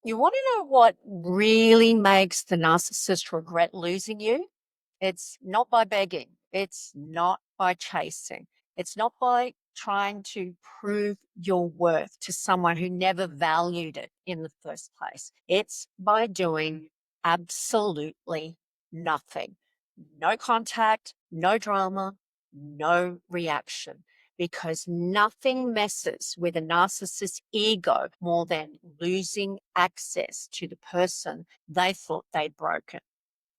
You want to know what really makes the narcissist regret losing you? It's not by begging. It's not by chasing. It's not by trying to prove your worth to someone who never valued it in the first place. It's by doing absolutely nothing. No contact, no drama, no reaction, because nothing messes with a narcissist's ego more than losing access to the person they thought they'd broken.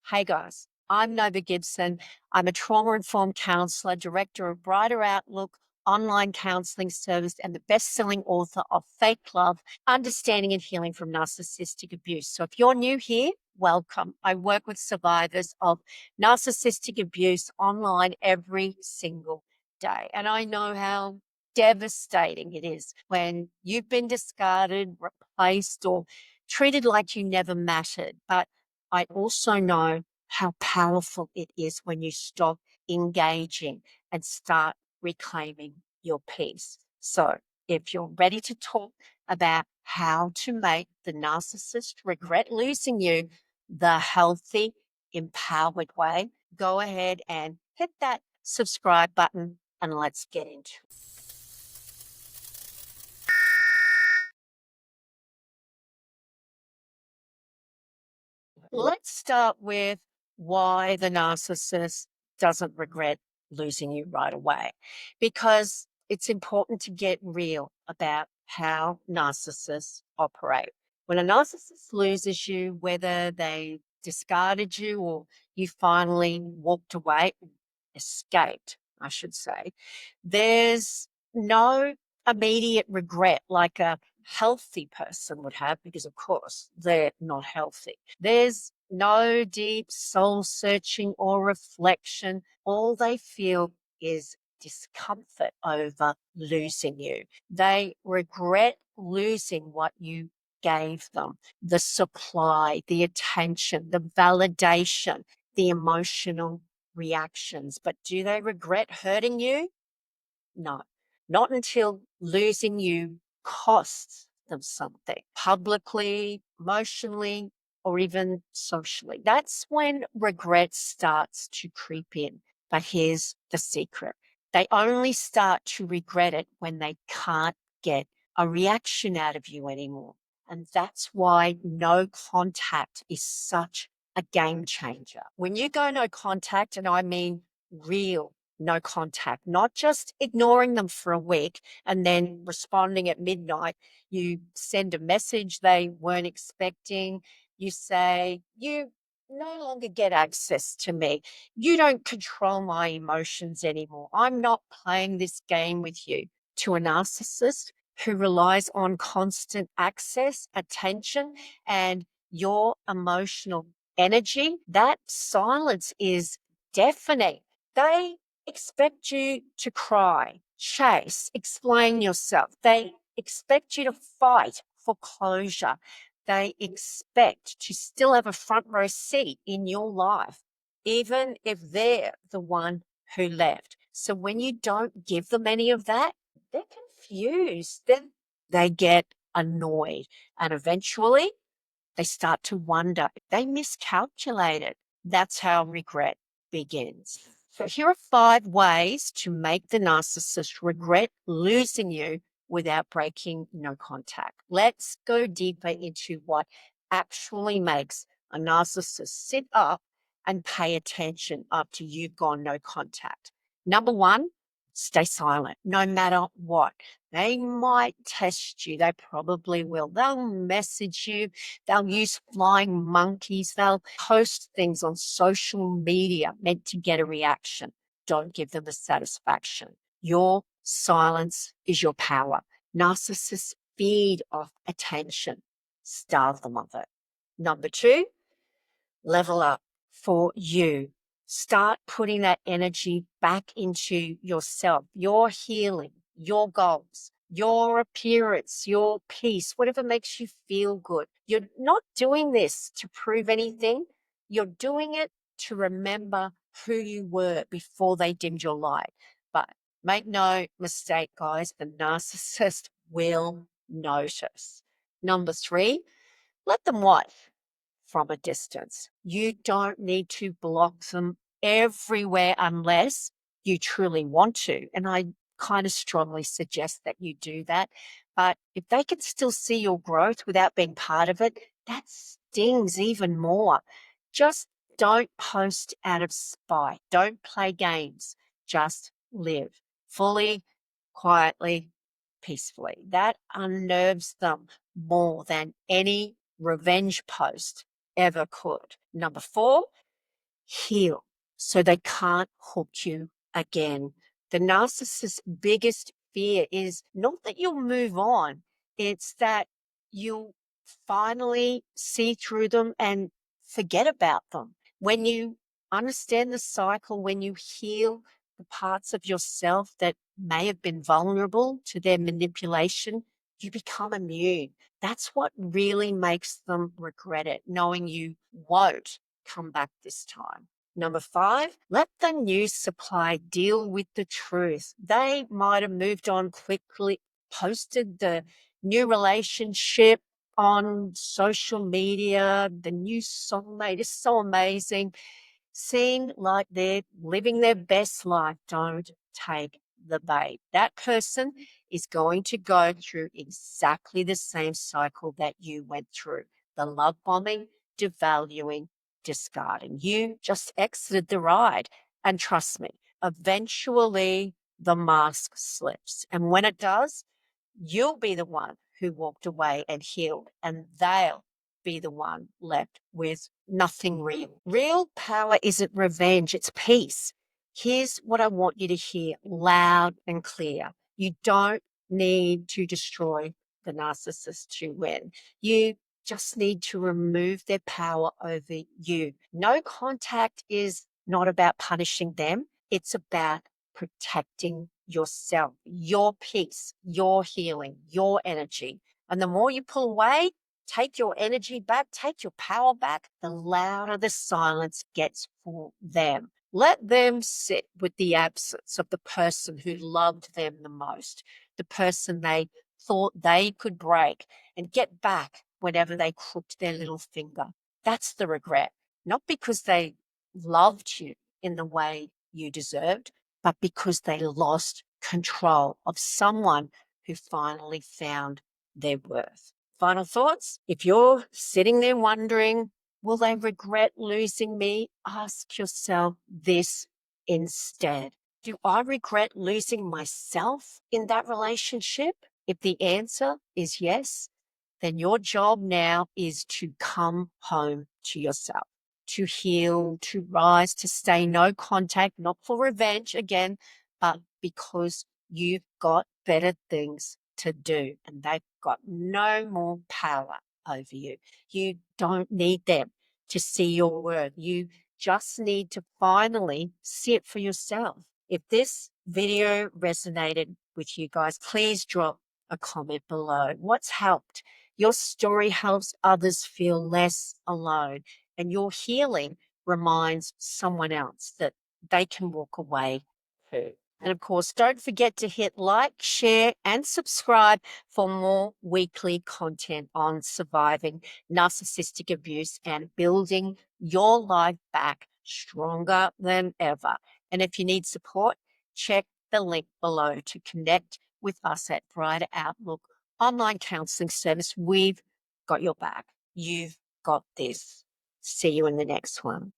Hey guys, I'm Nova Gibson. I'm a trauma informed counselor, director of Brighter Outlook online counseling service, and the best selling author of Fake Love Understanding and Healing from Narcissistic Abuse. So if you're new here, welcome. I work with survivors of narcissistic abuse online every single day. And I know how devastating it is when you've been discarded, replaced, or treated like you never mattered. But I also know how powerful it is when you stop engaging and start reclaiming your peace. So, if you're ready to talk about how to make the narcissist regret losing you the healthy, empowered way, go ahead and hit that subscribe button and let's get into it. Let's start with why the narcissist doesn't regret losing you right away, because it's important to get real about how narcissists operate. When a narcissist loses you, whether they discarded you or you finally walked away, escaped, I should say, there's no immediate regret like a healthy person would have, because of course they're not healthy. There's no deep soul searching or reflection. All they feel is discomfort over losing you. They regret losing what you gave them: the supply, the attention, the validation, the emotional reactions. But do they regret hurting you? No, not until losing you costs them something publicly, emotionally, or even socially. That's when regret starts to creep in. But here's the secret: they only start to regret it when they can't get a reaction out of you anymore. And that's why no contact is such a game changer. When you go no contact, and I mean real no contact, not just ignoring them for a week and then responding at midnight. You send a message they weren't expecting. You say, "You no longer get access to me. You don't control my emotions anymore. I'm not playing this game with you." To a narcissist who relies on constant access, attention, and your emotional energy, that silence is deafening. They expect you to cry, chase, explain yourself. They expect you to fight for closure. They expect to still have a front row seat in your life, even if they're the one who left. So when you don't give them any of that, they're confused. Then they get annoyed. And eventually they start to wonder if they miscalculated. That's how regret begins. So here are 5 ways to make the narcissist regret losing you without breaking no contact. Let's go deeper into what actually makes a narcissist sit up and pay attention after you've gone no contact. Number 1, stay silent no matter what. They might test you. They probably will. They'll message you. They'll use flying monkeys. They'll post things on social media meant to get a reaction. Don't give them the satisfaction. Your silence is your power. Narcissists feed off attention. Starve them of it. Number 2, level up for you. Start putting that energy back into yourself, your healing, your goals, your appearance, your peace, whatever makes you feel good. You're not doing this to prove anything. You're doing it to remember who you were before they dimmed your light. But make no mistake, guys, the narcissist will notice. Number 3, Let them watch from a distance. You don't need to block them everywhere unless you truly want to. And I kind of strongly suggest that you do that. But if they can still see your growth without being part of it, that stings even more. Just don't post out of spite. Don't play games. Just live fully, quietly, peacefully. That unnerves them more than any revenge post ever could. Number 4, heal so they can't hook you again. The narcissist's biggest fear is not that you'll move on, it's that you'll finally see through them and forget about them. When you understand the cycle, when you heal the parts of yourself that may have been vulnerable to their manipulation, you become immune. That's what really makes them regret it, knowing you won't come back this time. Number 5, let the news supply deal with the truth. They might have moved on quickly, posted the new relationship on social media, the new soulmate is so amazing, seem like they're living their best life. Don't take the bait. That person is going to go through exactly the same cycle that you went through: the love bombing, devaluing, discarding. You just exited the ride. And trust me, eventually the mask slips. And when it does, you'll be the one who walked away and healed, and they'll be the one left with nothing real. Real power isn't revenge, it's peace. Here's what I want you to hear loud and clear. You don't need to destroy the narcissist to win. You just need to remove their power over you. No contact is not about punishing them, it's about protecting yourself, your peace, your healing, your energy. And the more you pull away, take your energy back, take your power back, the louder the silence gets for them. Let them sit with the absence of the person who loved them the most, the person they thought they could break, and get back whenever they crooked their little finger. That's the regret, not because they loved you in the way you deserved, but because they lost control of someone who finally found their worth. Final thoughts? If you're sitting there wondering, will they regret losing me? Ask yourself this instead. Do I regret losing myself in that relationship? If the answer is yes, then your job now is to come home to yourself, to heal, to rise, to stay no contact, not for revenge again, but because you've got better things to do and they've got no more power over you. You don't need them to see your worth. You just need to finally see it for yourself. If this video resonated with you guys, please drop a comment below. What's helped? Your story helps others feel less alone, and your healing reminds someone else that they can walk away too. And of course, don't forget to hit like, share, and subscribe for more weekly content on surviving narcissistic abuse and building your life back stronger than ever. And if you need support, check the link below to connect with us at Brighter Outlook Online Counseling Service. We've got your back. You've got this. See you in the next one.